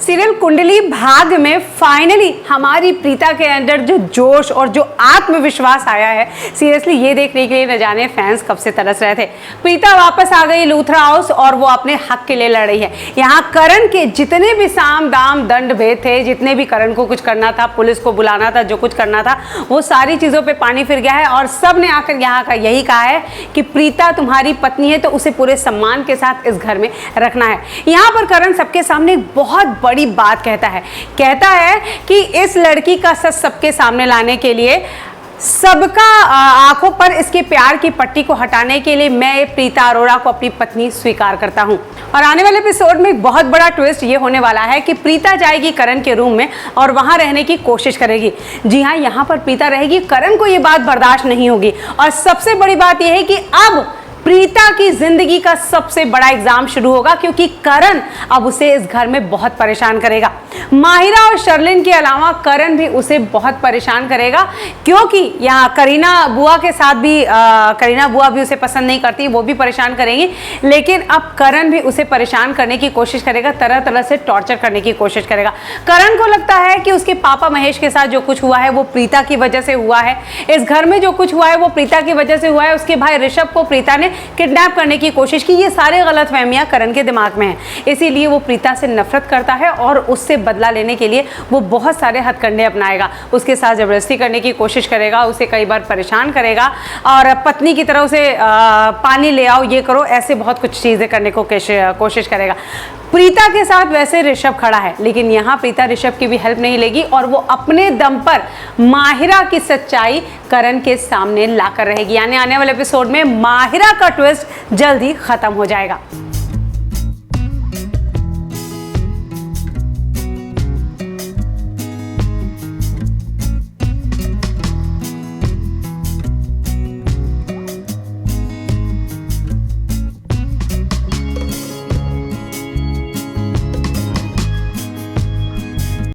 Serial Kundali Bhagya में finally हमारी प्रीता के अंदर जो जोश और जो आत्मविश्वास आया है, सीरियसली ये देखने के लिए न जाने फैंस कब से तरस रहे थे। प्रीता वापस आ गई लूथरा हाउस और वो अपने हक के लिए लड़ रही है। यहाँ करण के जितने भी साम दाम दंड भेद थे, जितने भी करण को कुछ करना था, पुलिस को बुलाना था, जो कुछ करना था, वो सारी चीजों पे पानी फिर गया है और सब ने आकर यहाँ का यही कहा है कि प्रीता तुम्हारी पत्नी है तो उसे पूरे सम्मान के साथ इस घर में रखना है। यहाँ पर करण सबके सामने बहुत बड़ी बात कहता है कि इस लड़की का सच सबके सामने लाने के लिए, सबका आंखों पर इसके प्यार की पट्टी को हटाने के लिए मैं प्रीता अरोड़ा को अपनी पत्नी स्वीकार करता हूं। और आने वाले एपिसोड में एक बहुत बड़ा ट्विस्ट ये होने वाला है कि प्रीता जाएगी करण के रूम में और वहां रहने की कोशिश करेगी। जी हां, यहां पर प्रीता रहेगी, करण को ये बात बर्दाश्त नहीं होगी। और सबसे बड़ी बात यह है कि अब प्रीता की जिंदगी का सबसे बड़ा एग्जाम शुरू होगा, क्योंकि करण अब उसे इस घर में बहुत परेशान करेगा। माहिरा और शर्लिन के अलावा करण भी उसे बहुत परेशान करेगा, क्योंकि यहाँ करीना बुआ के साथ भी करीना बुआ भी उसे पसंद नहीं करती, वो भी परेशान करेंगी। लेकिन अब करण भी उसे परेशान करने की कोशिश करेगा, तरह तरह से टॉर्चर करने की कोशिश करेगा। करण को लगता है कि उसके पापा महेश के साथ जो कुछ हुआ है वो प्रीता की वजह से हुआ है, इस घर में जो कुछ हुआ है वो प्रीता की वजह से हुआ है, उसके भाई ऋषभ को प्रीता ने किडनैप करने की कोशिश की। ये सारे गलतफहमियां करण के दिमाग में हैं, इसीलिए वो प्रीता से नफरत करता है और उससे बदला लेने के लिए वो बहुत सारे हथकंडे अपनाएगा। उसके साथ जबरदस्ती करने की कोशिश करेगा, उसे कई बार परेशान करेगा और पत्नी की तरह उसे पानी ले आओ, ये करो, ऐसे बहुत कुछ चीजें करने को कोशिश करेगा। प्रीता के साथ वैसे ऋषभ खड़ा है, लेकिन यहाँ प्रीता ऋषभ की भी हेल्प नहीं लेगी और वो अपने दम पर माहिरा की सच्चाई करण के सामने लाकर रहेगी। यानी आने वाले एपिसोड में माहिरा का ट्विस्ट जल्द ही खत्म हो जाएगा।